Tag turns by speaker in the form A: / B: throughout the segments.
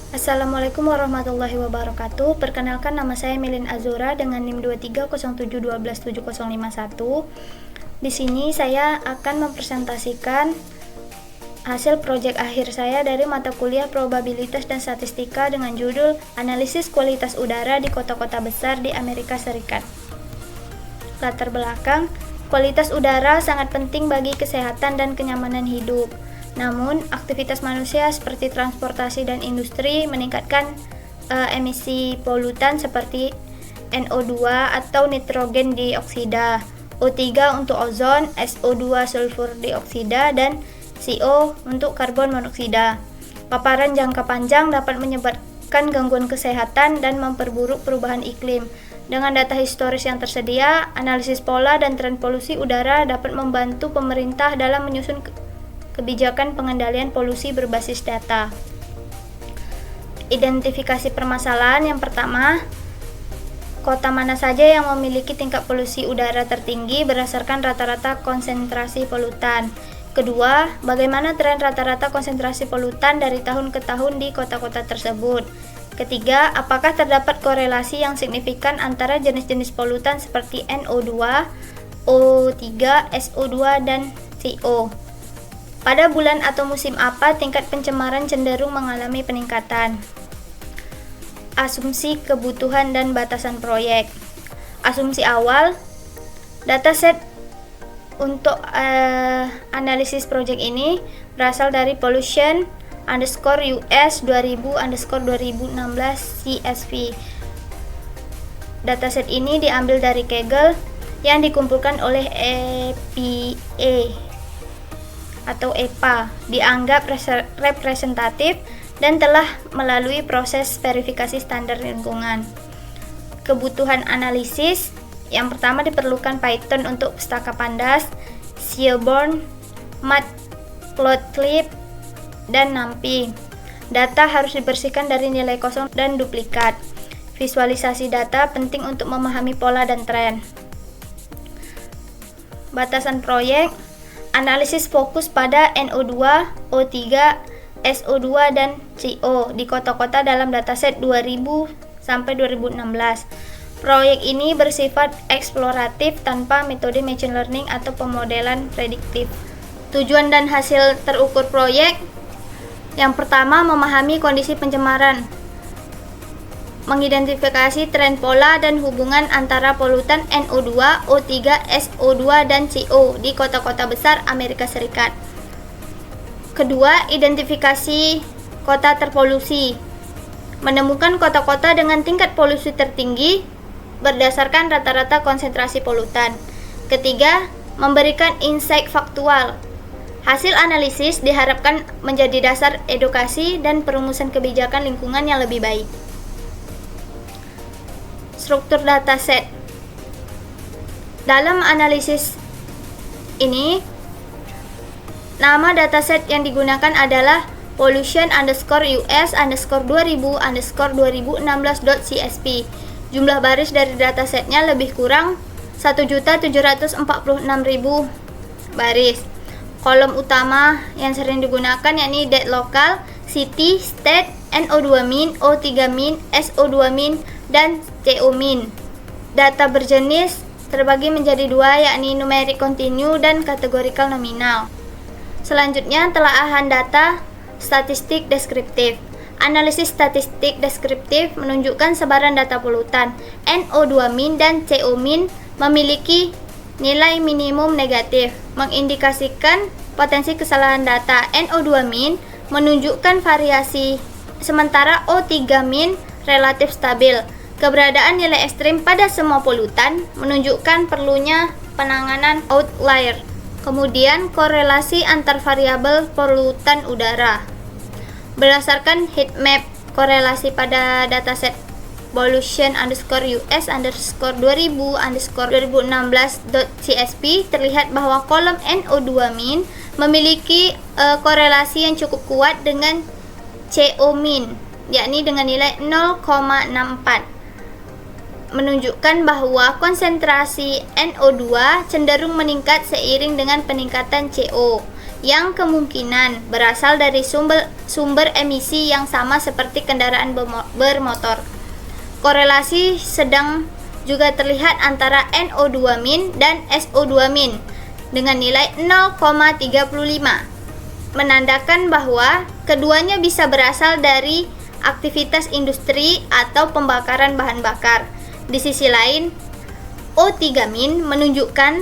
A: Assalamualaikum warahmatullahi wabarakatuh. Perkenalkan, nama saya Melin Azura dengan NIM 2307127051. Di sini saya akan mempresentasikan hasil proyek akhir saya dari mata kuliah Probabilitas dan Statistika dengan judul Analisis Kualitas Udara di Kota-Kota Besar di Amerika Serikat. Latar belakang, kualitas udara sangat penting bagi kesehatan dan kenyamanan hidup. Namun, aktivitas manusia seperti transportasi dan industri meningkatkan emisi polutan seperti NO2 atau nitrogen dioksida, O3 untuk ozon, SO2 sulfur dioksida, dan CO untuk karbon monoksida. Paparan jangka panjang dapat menyebabkan gangguan kesehatan dan memperburuk perubahan iklim. Dengan data historis yang tersedia, analisis pola dan tren polusi udara dapat membantu pemerintah dalam menyusun kebijakan pengendalian polusi berbasis data. Identifikasi permasalahan yang pertama, kota mana saja yang memiliki tingkat polusi udara tertinggi berdasarkan rata-rata konsentrasi polutan. Kedua, bagaimana tren rata-rata konsentrasi polutan dari tahun ke tahun di kota-kota tersebut. Ketiga, apakah terdapat korelasi yang signifikan antara jenis-jenis polutan seperti NO2, O3, SO2, dan CO. Pada bulan atau musim apa tingkat pencemaran cenderung mengalami peningkatan? Asumsi kebutuhan dan batasan proyek. Asumsi awal, dataset untuk analisis proyek ini berasal dari pollution_US 2000_2016 CSV. Dataset ini diambil dari Kaggle yang dikumpulkan oleh EPA atau EPA, dianggap representatif dan telah melalui proses verifikasi standar lingkungan. Kebutuhan analisis, yang pertama diperlukan Python untuk pustaka pandas, Seaborn, Matplotlib, dan NumPy. Data harus dibersihkan dari nilai kosong dan duplikat. Visualisasi data penting untuk memahami pola dan tren. Batasan proyek, analisis fokus pada NO2, O3, SO2, dan CO di kota-kota dalam dataset 2000 sampai 2016. Proyek ini bersifat eksploratif tanpa metode machine learning atau pemodelan prediktif. Tujuan dan hasil terukur proyek, yang pertama memahami kondisi pencemaran, mengidentifikasi tren pola dan hubungan antara polutan NO2, O3, SO2, dan CO di kota-kota besar Amerika Serikat. Kedua, identifikasi kota terpolusi, menemukan kota-kota dengan tingkat polusi tertinggi berdasarkan rata-rata konsentrasi polutan. Ketiga, memberikan insight faktual. Hasil analisis diharapkan menjadi dasar edukasi dan perumusan kebijakan lingkungan yang lebih baik. Struktur dataset. Dalam analisis ini, nama dataset yang digunakan adalah pollution_US_2000_2016.csv. Jumlah baris dari datasetnya lebih kurang 1.746.000 baris. Kolom utama yang sering digunakan yakni date lokal, city, state, NO2 min, O3 min, SO2 min, dan CO min. Data berjenis terbagi menjadi dua, yakni numeric continue dan categorical nominal. Selanjutnya, telaahan data statistik deskriptif. Analisis statistik deskriptif menunjukkan sebaran data polutan. NO2 min dan CO min memiliki nilai minimum negatif, mengindikasikan potensi kesalahan data. NO2 min menunjukkan variasi, sementara O3 min relatif stabil. Keberadaan nilai ekstrim pada semua polutan menunjukkan perlunya penanganan outlier. Kemudian, korelasi antar variabel polutan udara. Berdasarkan heatmap korelasi pada dataset pollution_US_2000_2016.csv, terlihat bahwa kolom NO2 min memiliki korelasi yang cukup kuat dengan CO min, yakni dengan nilai 0,64. Menunjukkan bahwa konsentrasi NO2 cenderung meningkat seiring dengan peningkatan CO, yang kemungkinan berasal dari sumber sumber emisi yang sama seperti kendaraan bermotor. Korelasi sedang juga terlihat antara NO2- dan SO2- dengan nilai 0,35, menandakan bahwa keduanya bisa berasal dari aktivitas industri atau pembakaran bahan bakar. Di sisi lain, O3- menunjukkan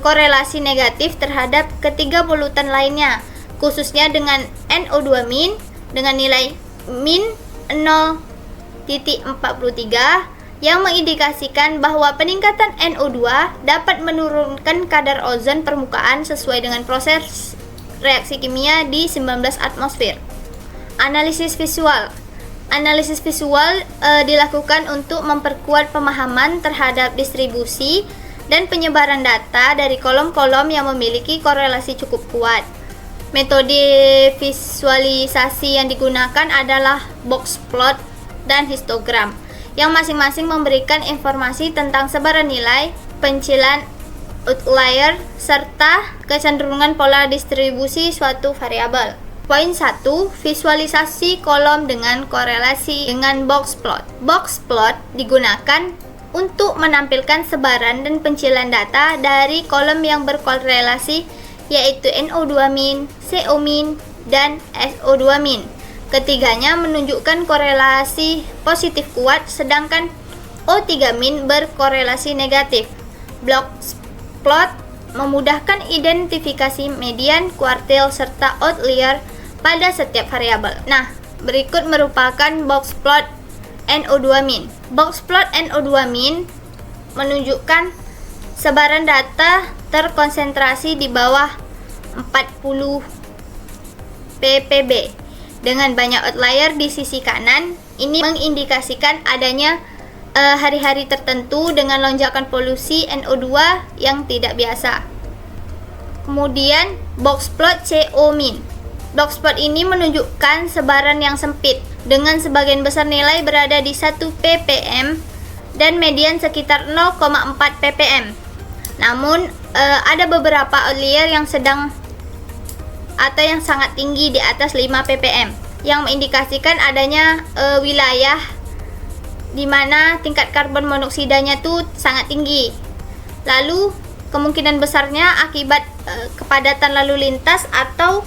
A: korelasi negatif terhadap ketiga polutan lainnya, khususnya dengan NO2- dengan nilai min 0,43 yang mengindikasikan bahwa peningkatan NO2 dapat menurunkan kadar ozon permukaan sesuai dengan proses reaksi kimia di 19 atmosfer. Analisis visual. Analisis visual dilakukan untuk memperkuat pemahaman terhadap distribusi dan penyebaran data dari kolom-kolom yang memiliki korelasi cukup kuat. Metode visualisasi yang digunakan adalah box plot dan histogram, yang masing-masing memberikan informasi tentang sebaran nilai, pencilan outlier, serta kecenderungan pola distribusi suatu variabel. Poin 1. Visualisasi kolom dengan korelasi dengan box plot. Box plot digunakan untuk menampilkan sebaran dan pencilan data dari kolom yang berkorelasi, yaitu NO2-, CO-, dan SO2-. Ketiganya menunjukkan korelasi positif kuat, sedangkan O3- berkorelasi negatif. Box plot memudahkan identifikasi median, kuartil, serta outlier pada setiap variabel. Nah, berikut merupakan box plot NO2-. Box plot NO2- menunjukkan sebaran data terkonsentrasi di bawah 40 ppb dengan banyak outlier di sisi kanan. Ini mengindikasikan adanya hari-hari tertentu dengan lonjakan polusi NO2 yang tidak biasa. Kemudian box plot CO-. Box plot ini menunjukkan sebaran yang sempit dengan sebagian besar nilai berada di 1 ppm dan median sekitar 0,4 ppm. Namun ada beberapa outlier yang sedang atau yang sangat tinggi di atas 5 ppm yang mengindikasikan adanya wilayah di mana tingkat karbon monoksidanya tuh sangat tinggi. Lalu kemungkinan besarnya akibat kepadatan lalu lintas atau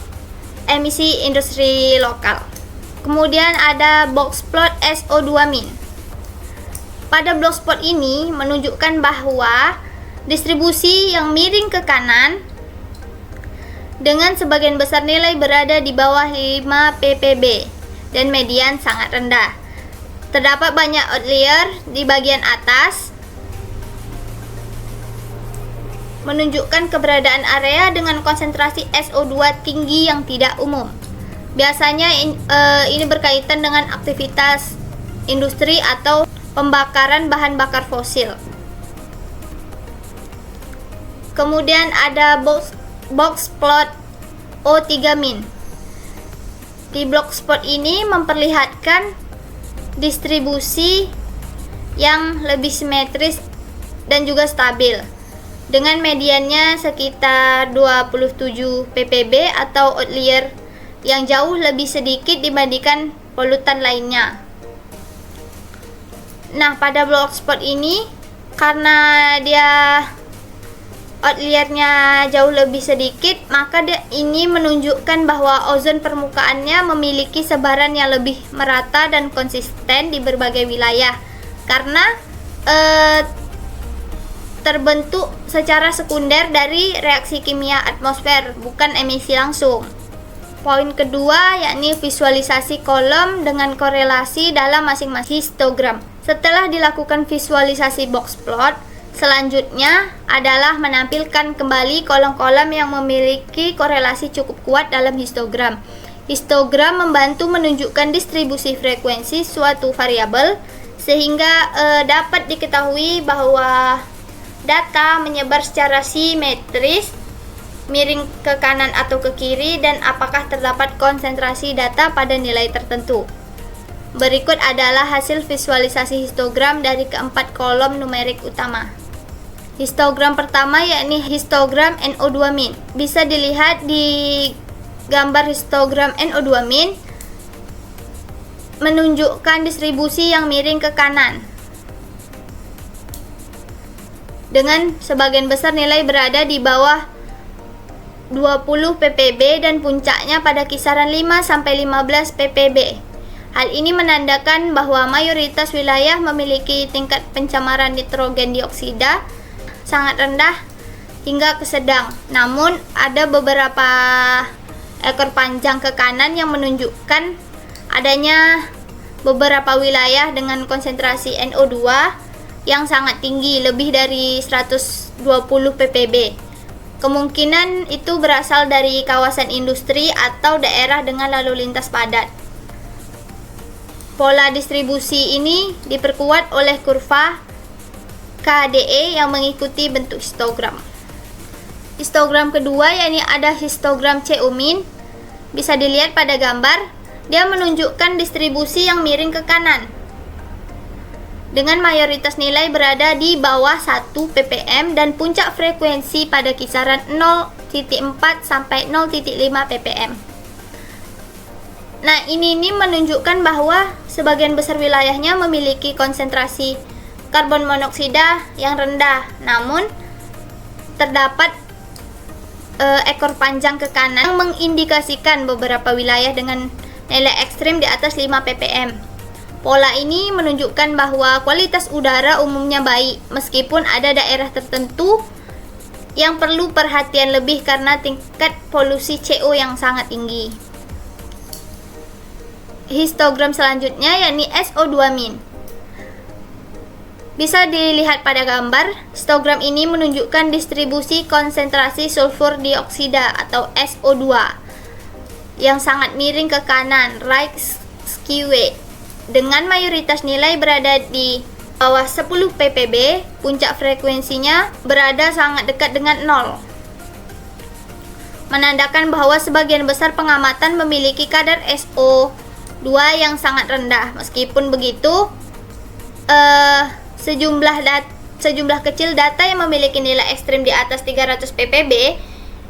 A: emisi industri lokal. Kemudian ada box plot SO2-. Pada box plot ini menunjukkan bahwa distribusi yang miring ke kanan dengan sebagian besar nilai berada di bawah 5 ppb dan median sangat rendah. Terdapat banyak outlier di bagian atas, menunjukkan keberadaan area dengan konsentrasi SO2 tinggi yang tidak umum. Biasanya ini berkaitan dengan aktivitas industri atau pembakaran bahan bakar fosil. Kemudian ada box plot O3-. Di box plot ini memperlihatkan distribusi yang lebih simetris dan juga stabil, dengan mediannya sekitar 27 ppb atau outlier yang jauh lebih sedikit dibandingkan polutan lainnya. Nah, pada box plot ini karena dia outliernya jauh lebih sedikit, maka ini menunjukkan bahwa ozon permukaannya memiliki sebaran yang lebih merata dan konsisten di berbagai wilayah karena terbentuk secara sekunder dari reaksi kimia atmosfer, bukan emisi langsung. Poin kedua yakni visualisasi kolom dengan korelasi dalam masing-masing histogram. Setelah dilakukan visualisasi box plot, selanjutnya adalah menampilkan kembali kolom-kolom yang memiliki korelasi cukup kuat dalam histogram. Histogram membantu menunjukkan distribusi frekuensi suatu variabel sehingga dapat diketahui bahwa data menyebar secara simetris, miring ke kanan atau ke kiri, dan apakah terdapat konsentrasi data pada nilai tertentu. Berikut adalah hasil visualisasi histogram dari keempat kolom numerik utama. Histogram pertama yakni histogram NO2-. Bisa dilihat di gambar histogram NO2- menunjukkan distribusi yang miring ke kanan, dengan sebagian besar nilai berada di bawah 20 ppb dan puncaknya pada kisaran 5-15 ppb. Hal ini menandakan bahwa mayoritas wilayah memiliki tingkat pencemaran nitrogen dioksida sangat rendah hingga ke sedang. Namun, ada beberapa ekor panjang ke kanan yang menunjukkan adanya beberapa wilayah dengan konsentrasi NO2 yang sangat tinggi, lebih dari 120 ppb. Kemungkinan itu berasal dari kawasan industri atau daerah dengan lalu lintas padat. Pola distribusi ini diperkuat oleh kurva KDE yang mengikuti bentuk histogram. Histogram kedua, yakni ada histogram CO-, bisa dilihat pada gambar. Dia menunjukkan distribusi yang miring ke kanan, dengan mayoritas nilai berada di bawah 1 ppm dan puncak frekuensi pada kisaran 0,4 sampai 0,5 ppm. Nah, ini menunjukkan bahwa sebagian besar wilayahnya memiliki konsentrasi karbon monoksida yang rendah. Namun, terdapat ekor panjang ke kanan yang mengindikasikan beberapa wilayah dengan nilai ekstrim di atas 5 ppm. Pola ini menunjukkan bahwa kualitas udara umumnya baik, meskipun ada daerah tertentu yang perlu perhatian lebih karena tingkat polusi CO yang sangat tinggi. Histogram selanjutnya, yakni SO2-. Bisa dilihat pada gambar. Histogram ini menunjukkan distribusi konsentrasi sulfur dioksida atau SO2 yang sangat miring ke kanan, right skew, dengan mayoritas nilai berada di bawah 10 ppb. Puncak frekuensinya berada sangat dekat dengan 0, menandakan bahwa sebagian besar pengamatan memiliki kadar SO2 yang sangat rendah. Meskipun begitu, sejumlah kecil data yang memiliki nilai ekstrim di atas 300 ppb,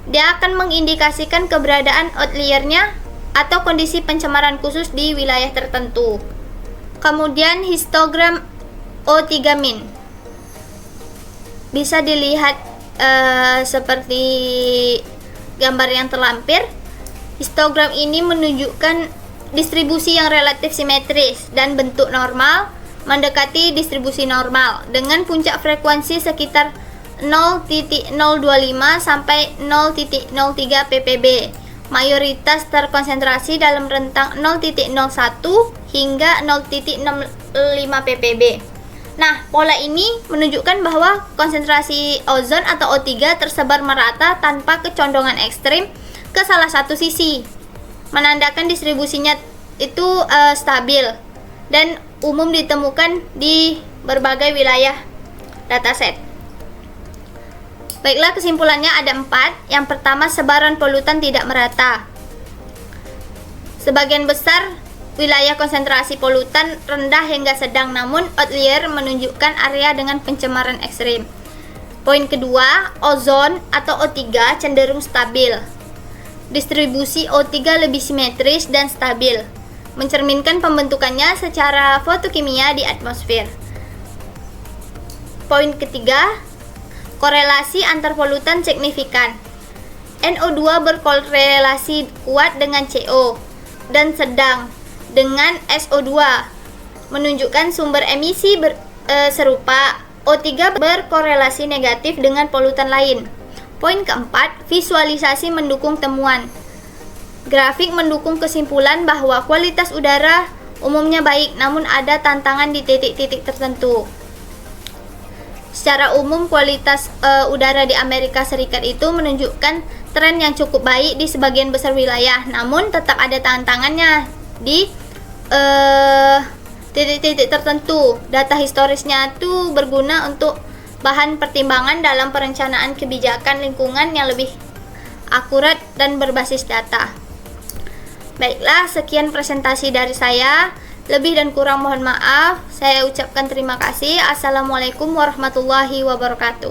A: dia akan mengindikasikan keberadaan outliernya atau kondisi pencemaran khusus di wilayah tertentu. Kemudian histogram O3-, bisa dilihat seperti gambar yang terlampir. Histogram ini menunjukkan distribusi yang relatif simetris dan bentuk normal mendekati distribusi normal, dengan puncak frekuensi sekitar 0,025 sampai 0,03 ppb. Mayoritas terkonsentrasi dalam rentang 0,01 hingga 0,65 ppb. Nah, pola ini menunjukkan bahwa konsentrasi ozon atau O3 tersebar merata tanpa kecondongan ekstrim ke salah satu sisi, menandakan distribusinya itu stabil dan umum ditemukan di berbagai wilayah dataset. Baiklah, kesimpulannya ada 4. Yang pertama, sebaran polutan tidak merata. Sebagian besar wilayah konsentrasi polutan rendah hingga sedang, namun outlier menunjukkan area dengan pencemaran ekstrim. Poin kedua, ozon atau O3 cenderung stabil. Distribusi O3 lebih simetris dan stabil, mencerminkan pembentukannya secara fotokimia di atmosfer. Poin ketiga, korelasi antar polutan signifikan. NO2 berkorelasi kuat dengan CO dan sedang dengan SO2, menunjukkan sumber emisi serupa. O3 berkorelasi negatif dengan polutan lain. Poin keempat, visualisasi mendukung temuan. Grafik mendukung kesimpulan bahwa kualitas udara umumnya baik, namun ada tantangan di titik-titik tertentu. Secara umum, kualitas udara di Amerika Serikat itu menunjukkan tren yang cukup baik di sebagian besar wilayah, namun tetap ada tantangannya di titik-titik tertentu. Data historisnya itu berguna untuk bahan pertimbangan dalam perencanaan kebijakan lingkungan yang lebih akurat dan berbasis data. Baiklah, sekian presentasi dari saya. Lebih dan kurang mohon maaf. Saya ucapkan terima kasih. Assalamualaikum warahmatullahi wabarakatuh.